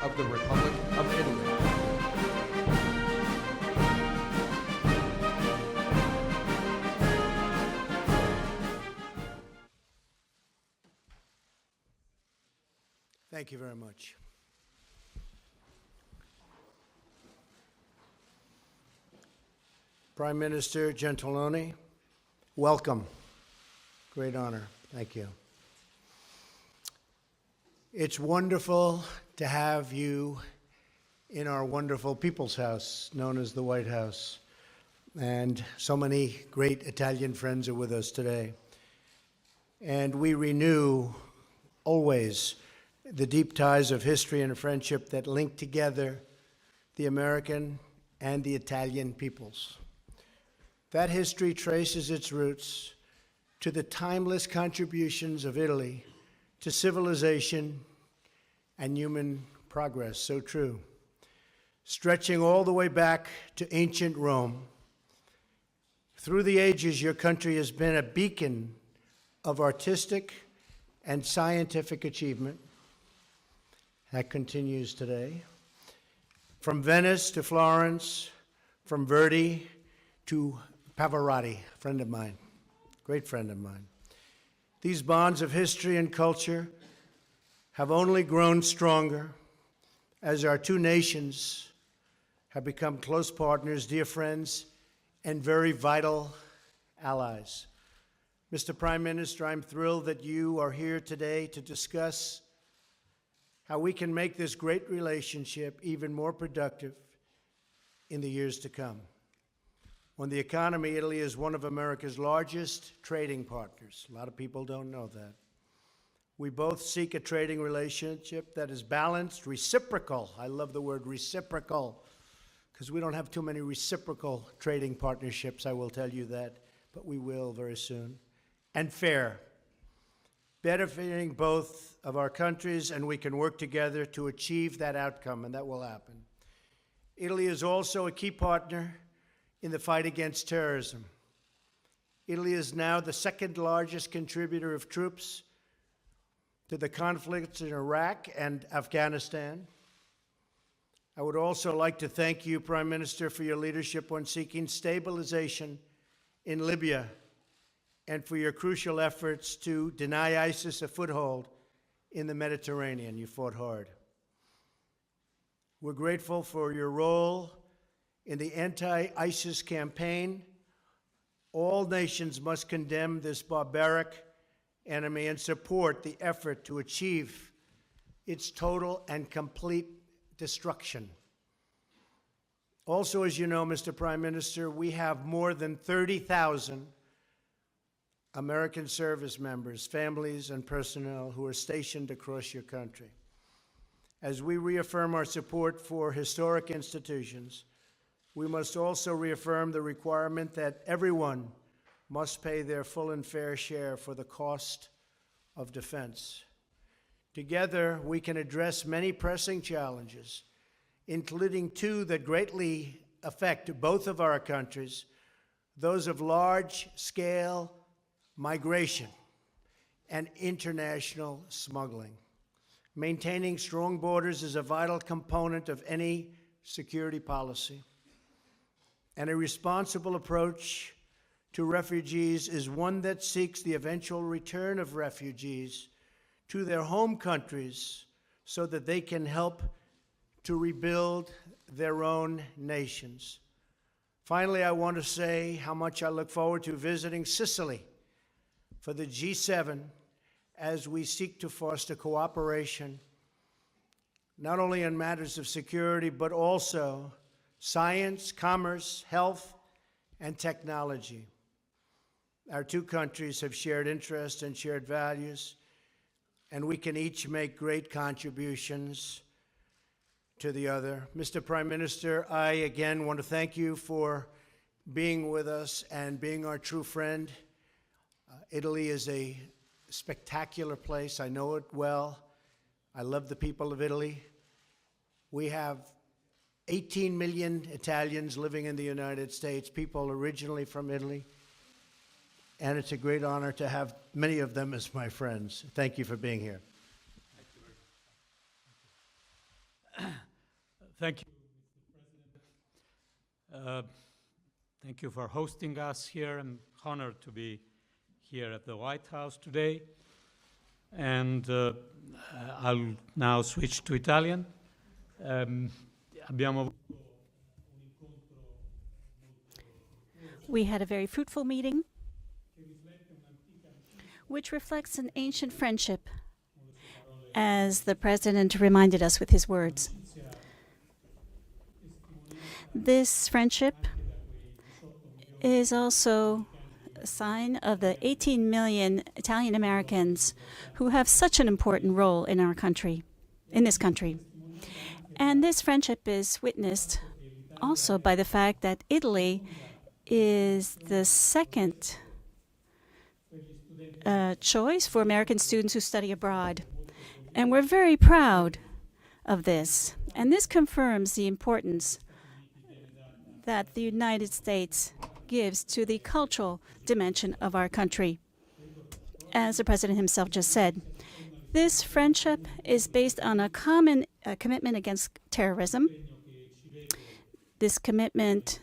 of the Republic of Italy. Thank you very much. Prime Minister Gentiloni, welcome. Great honor. Thank you. It's wonderful to have you in our wonderful People's House, known as the White House. And so many great Italian friends are with us today. And we renew always the deep ties of history and friendship that link together the American and the Italian peoples. That history traces its roots to the timeless contributions of Italy to civilization and human progress, so true. Stretching all the way back to ancient Rome, through the ages, your country has been a beacon of artistic and scientific achievement. That continues today. From Venice to Florence, from Verdi to Pavarotti, a friend of mine, great friend of mine. These bonds of history and culture have only grown stronger as our two nations have become close partners, dear friends, and very vital allies. Mr. Prime Minister, I'm thrilled that you are here today to discuss how we can make this great relationship even more productive in the years to come. On the economy, Italy is one of America's largest trading partners. A lot of people don't know that. We both seek a trading relationship that is balanced, reciprocal. I love the word reciprocal, because we don't have too many reciprocal trading partnerships, I will tell you that, but we will very soon. And fair, benefiting both of our countries, and we can work together to achieve that outcome, and that will happen. Italy is also a key partner in the fight against terrorism. Italy is now the second largest contributor of troops to the conflicts in Iraq and Afghanistan. I would also like to thank you, Prime Minister, for your leadership on seeking stabilization in Libya and for your crucial efforts to deny ISIS a foothold in the Mediterranean. You fought hard. We're grateful for your role in the anti-ISIS campaign. All nations must condemn this barbaric enemy and support the effort to achieve its total and complete destruction. Also, as you know, Mr. Prime Minister, we have more than 30,000 American service members, families, and personnel who are stationed across your country. As we reaffirm our support for historic institutions, we must also reaffirm the requirement that everyone must pay their full and fair share for the cost of defense. Together, we can address many pressing challenges, including two that greatly affect both of our countries, those of large-scale migration and international smuggling. Maintaining strong borders is a vital component of any security policy. And a responsible approach to refugees is one that seeks the eventual return of refugees to their home countries so that they can help to rebuild their own nations. Finally, I want to say how much I look forward to visiting Sicily for the G7 as we seek to foster cooperation, not only in matters of security, but also science, commerce, health, and technology. Our two countries have shared interests and shared values, and we can each make great contributions to the other. Mr. Prime Minister, I again want to thank you for being with us and being our true friend. Italy is a spectacular place. I know it well. I love the people of Italy. We have 18 million Italians living in the United States, people originally from Italy. And it's a great honor to have many of them as my friends. Thank you for being here. Thank you, Mr. President. Thank you for hosting us here. I'm honored to be here at the White House today. And I'll now switch to Italian. Abbiamo We had a very fruitful meeting, which reflects an ancient friendship, as the President reminded us with his words. This friendship is also a sign of the 18 million Italian Americans who have such an important role in our country, in this country. And this friendship is witnessed also by the fact that Italy is the second choice for American students who study abroad. And we're very proud of this. And this confirms the importance that the United States gives to the cultural dimension of our country. As the President himself just said, this friendship is based on a common commitment against terrorism. This commitment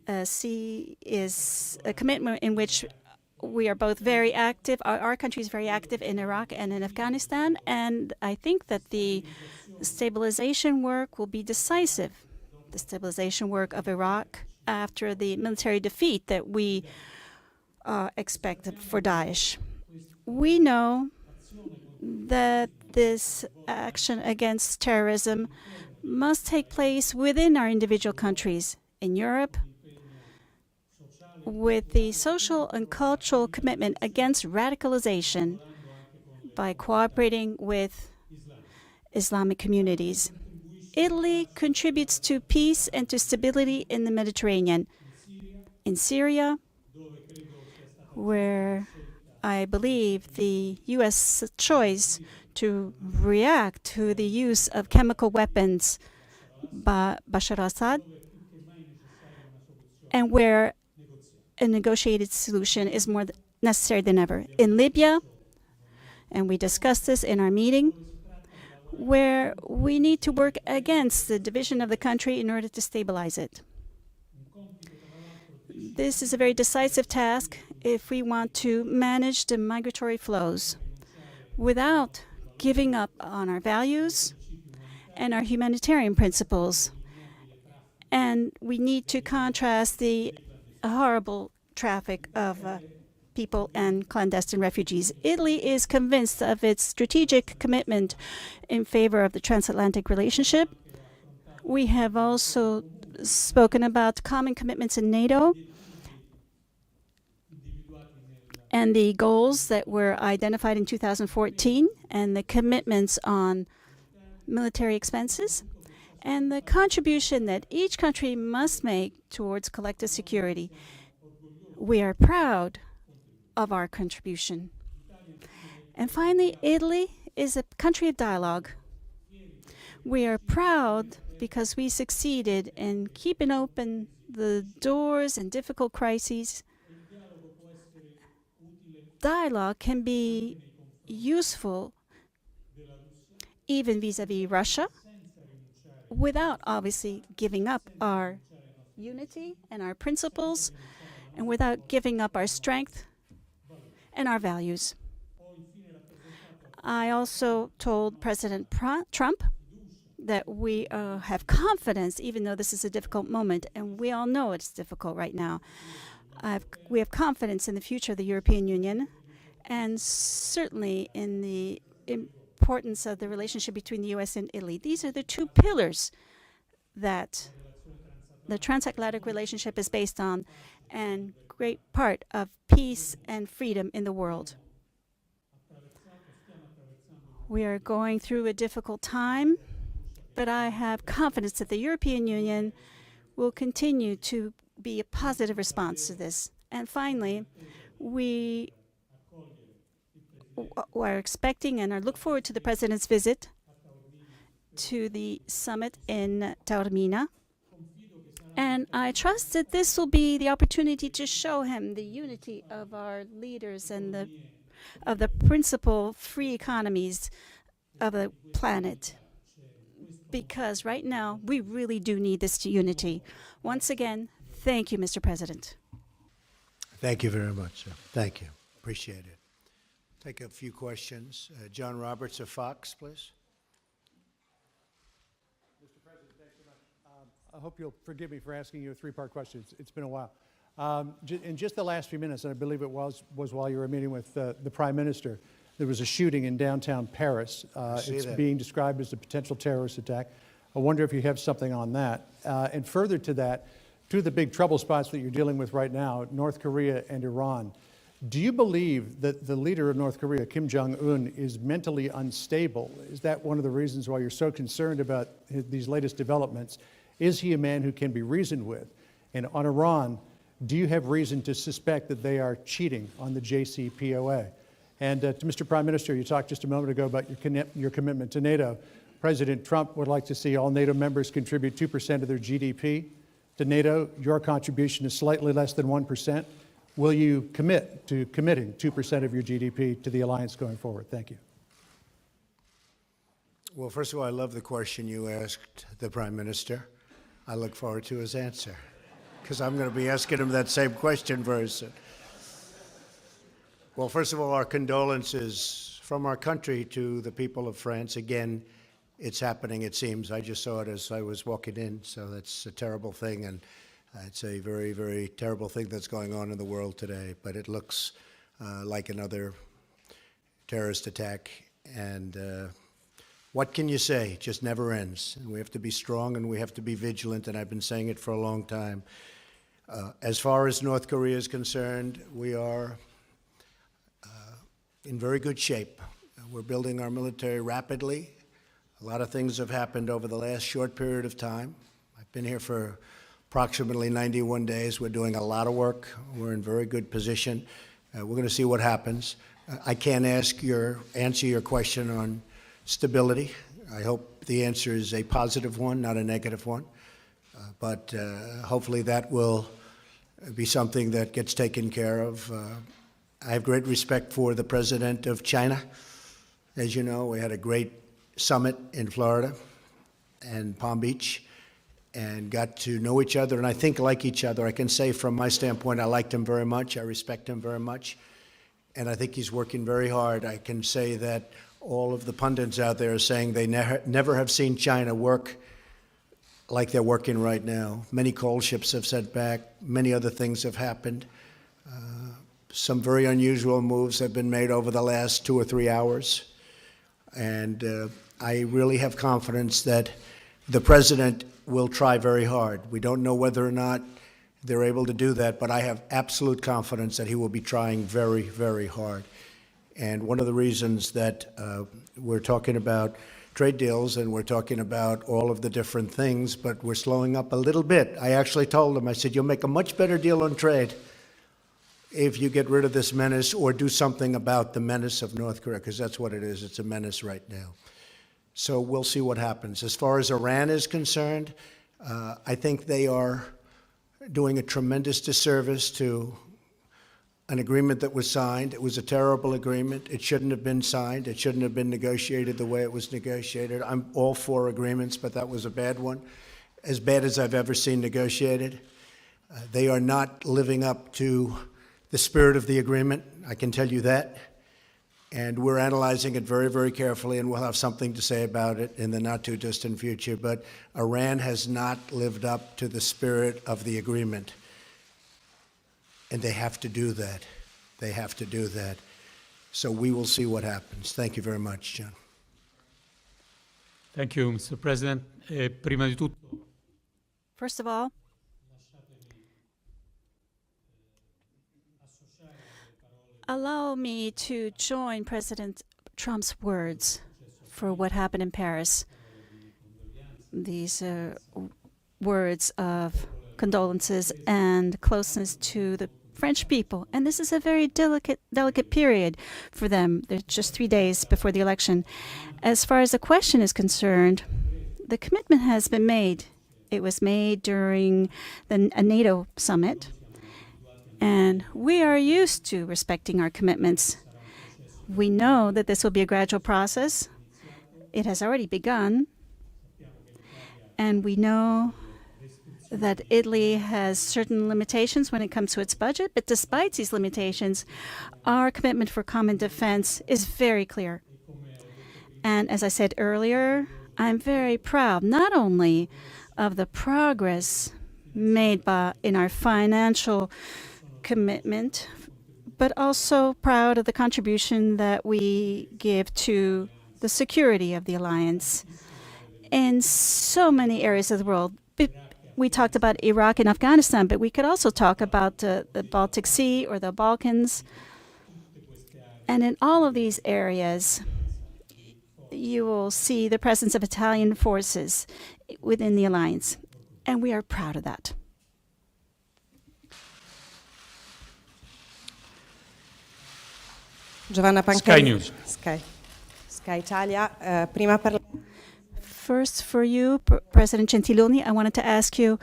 is a commitment in which we are both very active. Our country is very active in Iraq and in Afghanistan, and I think that the stabilization work will be decisive. The stabilization work of Iraq after the military defeat that we expect for Daesh. We know that this action against terrorism must take place within our individual countries. In Europe, with the social and cultural commitment against radicalization by cooperating with Islamic communities. Italy contributes to peace and to stability in the Mediterranean. In Syria, where I believe the U.S. choice to react to the use of chemical weapons by Bashar al-Assad, and where a negotiated solution is more necessary than ever. In Libya, and we discussed this in our meeting, where we need to work against the division of the country in order to stabilize it. This is a very decisive task if we want to manage the migratory flows without giving up on our values and our humanitarian principles. And we need to contrast the horrible traffic of people and clandestine refugees. Italy is convinced of its strategic commitment in favor of the transatlantic relationship. We have also spoken about common commitments in NATO and the goals that were identified in 2014 and the commitments on military expenses and the contribution that each country must make towards collective security. We are proud of our contribution. And finally, Italy is a country of dialogue. We are proud because we succeeded in keeping open the doors in difficult crises. Dialogue can be useful even vis-à-vis Russia, without obviously giving up our unity and our principles, and without giving up our strength and our values. I also told President Trump that we have confidence, even though this is a difficult moment, and we all know it's difficult right now. We have confidence in the future of the European Union, and certainly in the importance of the relationship between the U.S. and Italy. These are the two pillars that the transatlantic relationship is based on, and great part of peace and freedom in the world. We are going through a difficult time, but I have confidence that the European Union will continue to be a positive response to this. And finally, we are expecting and look forward to the President's visit to the summit in Taormina. And I trust that this will be the opportunity to show him the unity of our leaders and of the principal free economies of the planet. because right now we really do need this unity. Once again, thank you, Mr. President. Thank you very much, sir. Thank you. Appreciate it. Take a few questions. John Roberts of Fox, please. Mr. President, thanks so much. I hope you'll forgive me for asking you a three-part question. It's been a while. In just the last few minutes, and I believe it was while you were meeting with the Prime Minister, there was a shooting in downtown Paris. It's being described as a potential terrorist attack. I wonder if you have something on that. And further to that, two of the big trouble spots that you're dealing with right now, North Korea and Iran. Do you believe that the leader of North Korea, Kim Jong-un, is mentally unstable? Is that one of the reasons why you're so concerned about these latest developments? Is he a man who can be reasoned with? And on Iran, do you have reason to suspect that they are cheating on the JCPOA? And to Mr. Prime Minister, you talked just a moment ago about your commitment to NATO. President Trump would like to see all NATO members contribute 2% of their GDP to NATO. Your contribution is slightly less than 1%. Will you commit to committing 2% of your GDP to the alliance going forward? Thank you. Well, first of all, I love the question you asked the Prime Minister. I look forward to his answer, because I'm going to be asking him that same question very soon. Well, first of all, our condolences from our country to the people of France. Again, it's happening, it seems. I just saw it as I was walking in, so that's a terrible thing, and it's a very, very terrible thing that's going on in the world today. But it looks like another terrorist attack, and what can you say? It just never ends. And we have to be strong and we have to be vigilant, and I've been saying it for a long time. As far as North Korea is concerned, we are in very good shape. We're building our military rapidly. A lot of things have happened over the last short period of time. I've been here for approximately 91 days. We're doing a lot of work. We're in very good position. We're going to see what happens. I can't answer your question on stability. I hope the answer is a positive one, not a negative one. But hopefully that will be something that gets taken care of. I have great respect for the president of China. As you know, we had a great summit in Florida and Palm Beach and got to know each other, and I think like each other. I can say from my standpoint, I liked him very much. I respect him very much, and I think he's working very hard. I can say that all of the pundits out there are saying they never have seen China work like they're working right now. Many coal ships have set back. Many other things have happened. Some very unusual moves have been made over the last 2 or 3 hours. And I really have confidence that the president will try very hard. We don't know whether or not they're able to do that, but I have absolute confidence that he will be trying very, very hard. And one of the reasons that we're talking about trade deals and we're talking about all of the different things, but we're slowing up a little bit. I actually told him, I said, you'll make a much better deal on trade if you get rid of this menace or do something about the menace of North Korea, because that's what it is. It's a menace right now. So we'll see what happens. As far as Iran is concerned, I think they are doing a tremendous disservice to an agreement that was signed. It was a terrible agreement. It shouldn't have been signed. It shouldn't have been negotiated the way it was negotiated. I'm all for agreements, but that was a bad one, as bad as I've ever seen negotiated. They are not living up to the spirit of the agreement, I can tell you that. And we're analyzing it very, very carefully, and we'll have something to say about it in the not-too-distant future. But Iran has not lived up to the spirit of the agreement. And they have to do that. They have to do that. So we will see what happens. Thank you very much, John. Thank you, Mr. President. Prima di tutto, First of all, allow me to join President Trump's words for what happened in Paris. These words of condolences and closeness to the French people. And this is a very delicate period for them. They're just 3 days before the election. As far as the question is concerned, the commitment has been made. It was made during a NATO summit. And we are used to respecting our commitments. We know that this will be a gradual process. It has already begun. And we know that Italy has certain limitations when it comes to its budget, but despite these limitations, our commitment for common defense is very clear. And as I said earlier, I'm very proud not only of the progress made in our financial commitment, but also proud of the contribution that we give to the security of the alliance in so many areas of the world. We talked about Iraq and Afghanistan, but we could also talk about the Baltic Sea or the Balkans. And in all of these areas, you will see the presence of Italian forces within the alliance, and we are proud of that. Giovanna Pancari. Sky News. Sky Italia. Prima per... First, for you, President Gentiloni, I wanted to ask you,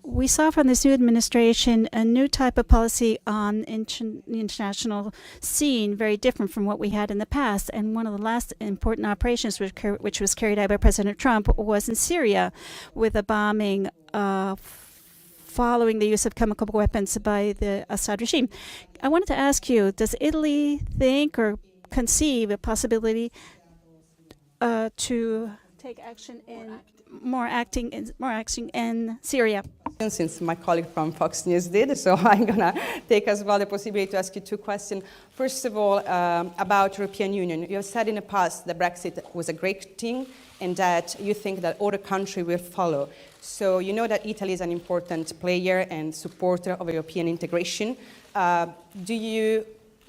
we saw from this new administration a new type of policy on the international scene, very different from what we had in the past. And one of the last important operations which was carried out by President Trump was in Syria, with a bombing following the use of chemical weapons by the Assad regime. I wanted to ask you, does Italy think or conceive a possibility to take action in more action in Syria? Since my colleague from Fox News did, so I'm going to take as well the possibility to ask you two questions. First of all, about European Union. You have said in the past that Brexit was a great thing and that you think that other countries will follow. So you know that Italy is an important player and supporter of European integration. Do you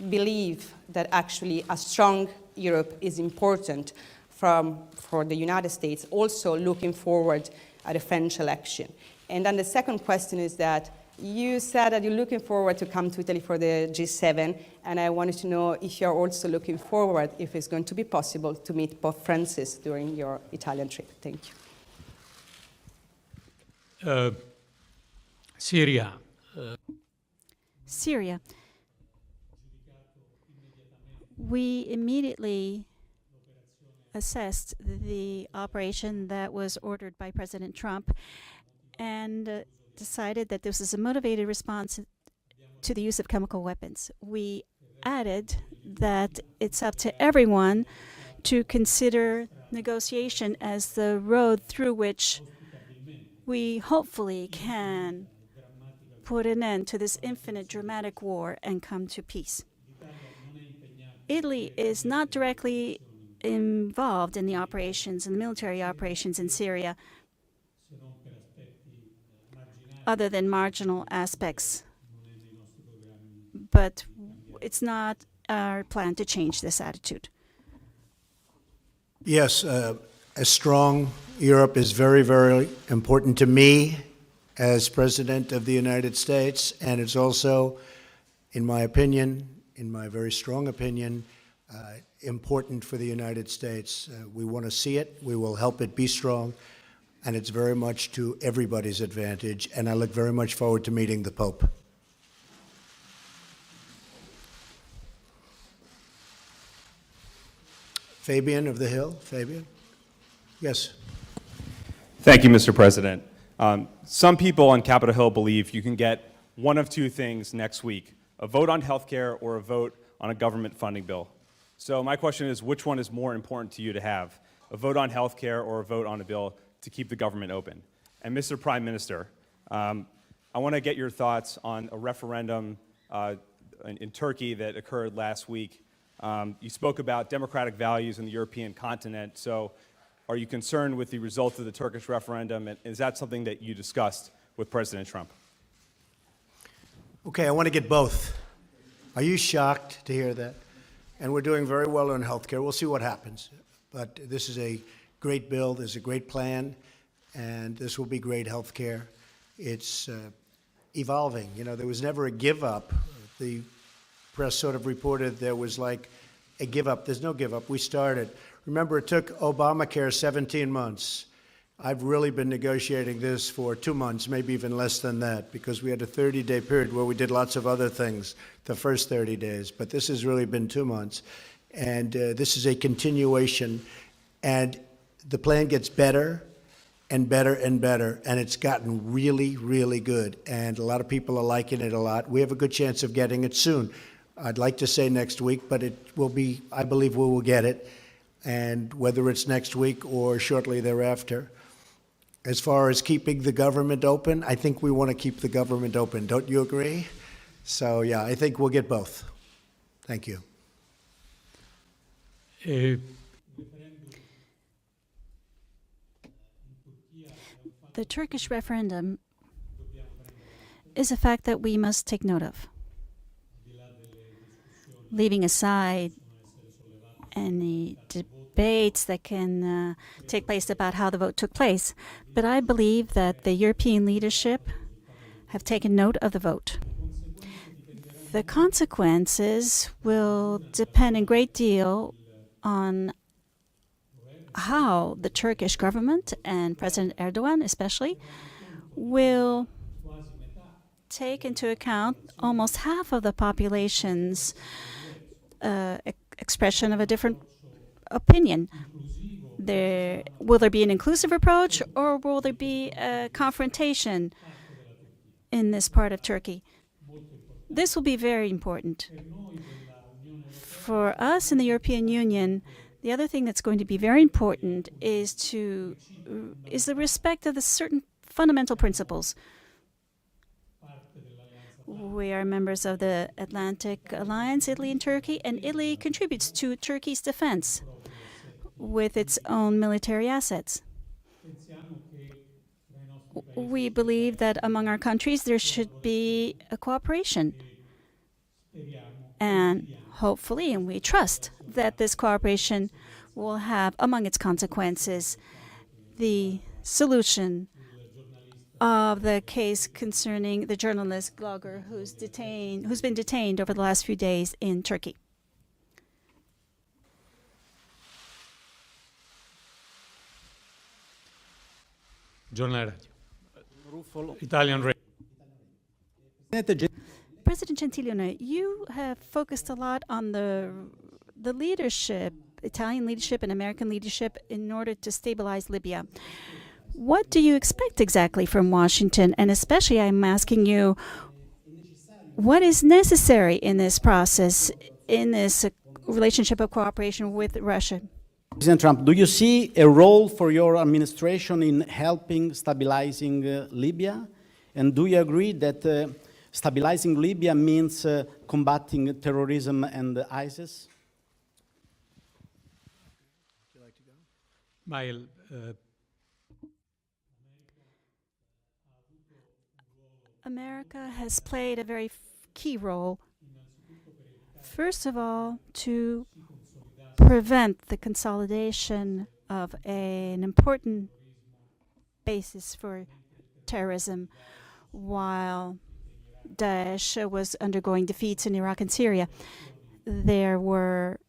believe that actually a strong Europe is important for the United States, also looking forward at the French election? And then the second question is that you said that you're looking forward to come to Italy for the G7, and I wanted to know if you're also looking forward, if it's going to be possible to meet Pope Francis during your Italian trip. Thank you. Syria. Syria. We immediately assessed the operation that was ordered by President Trump and decided that this is a motivated response to the use of chemical weapons. We added that it's up to everyone to consider negotiation as the road through which we hopefully can put an end to this infinite dramatic war and come to peace. Italy is not directly involved in the operations, in the military operations in Syria, other than marginal aspects. But it's not our plan to change this attitude. Yes, a strong Europe is very, very important to me as President of the United States, and it's also, in my opinion, in my very strong opinion, important for the United States. We want to see it. We will help it be strong. And it's very much to everybody's advantage. And I look very much forward to meeting the Pope. Fabian of the Hill. Fabian? Yes. Thank you, Mr. President. Some people on Capitol Hill believe you can get one of two things next week, a vote on health care or a vote on a government funding bill. So my question is, which one is more important to you to have, a vote on health care or a vote on a bill to keep the government open? And Mr. Prime Minister, I want to get your thoughts on a referendum in Turkey that occurred last week. You spoke about democratic values in the European continent, so are you concerned with the result of the Turkish referendum, and is that something that you discussed with President Trump? Okay, I want to get both. Are you shocked to hear that? And we're doing very well on health care. We'll see what happens. But this is a great bill. There's a great plan. And this will be great health care. It's evolving. You know, there was never a give up. The press sort of reported there was like a give up. There's no give up. We started. Remember, it took Obamacare 17 months. I've really been negotiating this for 2 months, maybe even less than that, because we had a 30-day period where we did lots of other things the first 30 days. But this has really been 2 months. And this is a continuation. And the plan gets better and better and better, and it's gotten really, really good, and a lot of people are liking it a lot. We have a good chance of getting it soon. I'd like to say next week, but it will be, I believe we will get it, and whether it's next week or shortly thereafter. As far as keeping the government open, I think we want to keep the government open. Don't you agree? So, yeah, I think we'll get both. Thank you. The Turkish referendum is a fact that we must take note of. Leaving aside any debates that can take place about how the vote took place, but I believe that the European leadership have taken note of the vote. The consequences will depend a great deal on how the Turkish government and President Erdogan especially will take into account almost half of the population's expression of a different opinion. Will there be an inclusive approach, or will there be a confrontation in this part of Turkey? This will be very important. For us in the European Union, the other thing that's going to be very important is the respect of the certain fundamental principles. We are members of the Atlantic Alliance, Italy and Turkey, and Italy contributes to Turkey's defense with its own military assets. We believe that among our countries there should be a cooperation. And hopefully, and we trust that this cooperation will have among its consequences the solution of the case concerning the journalist blogger who's been detained over the last few days in Turkey. Giornale Radio. Italian Radio. President Gentiloni, you have focused a lot on the leadership, Italian leadership and American leadership, in order to stabilize Libya. What do you expect exactly from Washington? And especially, I'm asking you, what is necessary in this process, in this relationship of cooperation with Russia? President Trump, do you see a role for your administration in helping stabilizing Libya? And do you agree that stabilizing Libya means combating terrorism and ISIS? Would you like to go? Mael, America has played a very key role, first of all, to prevent the consolidation of an important basis for terrorism while Daesh was undergoing defeats in Iraq and Syria. There were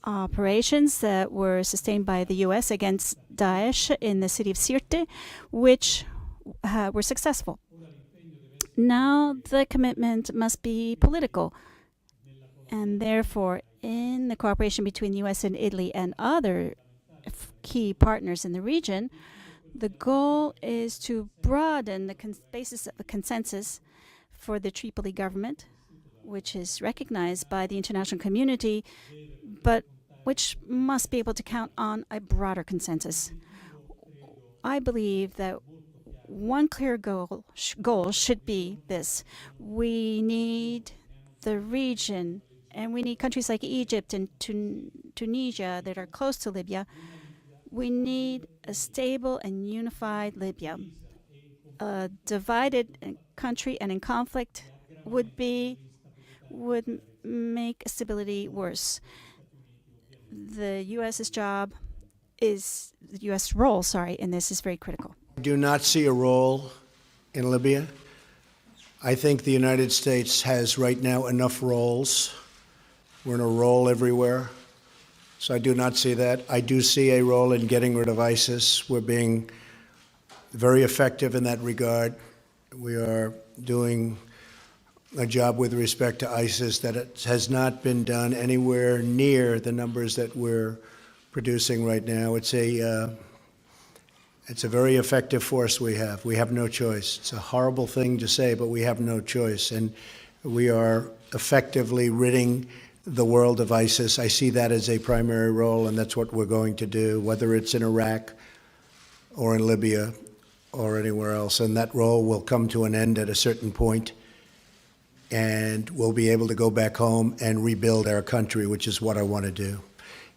operations that were sustained by the U.S. against Daesh in the city of Sirte, which were successful. Now the commitment must be political, and therefore in the cooperation between the U.S. and Italy and other key partners in the region, the goal is to broaden the basis of a consensus for the Tripoli government, which is recognized by the international community, but which must be able to count on a broader consensus. I believe that one clear goal should be this. We need the region, and we need countries like Egypt and Tunisia that are close to Libya. We need a stable and unified Libya. A divided country and in conflict would make stability worse. The U.S.'s role, in this is very critical. I do not see a role in Libya. I think the United States has right now enough roles. We're in a role everywhere. So I do not see that. I do see a role in getting rid of ISIS. We're being very effective in that regard. We are doing a job with respect to ISIS that it has not been done anywhere near the numbers that we're producing right now. It's a very effective force we have. We have no choice. It's a horrible thing to say, but we have no choice. And we are effectively ridding the world of ISIS. I see that as a primary role, and that's what we're going to do, whether it's in Iraq or in Libya or anywhere else. And that role will come to an end at a certain point, and we'll be able to go back home and rebuild our country, which is what I want to do.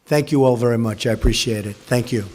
Thank you all very much. I appreciate it. Thank you.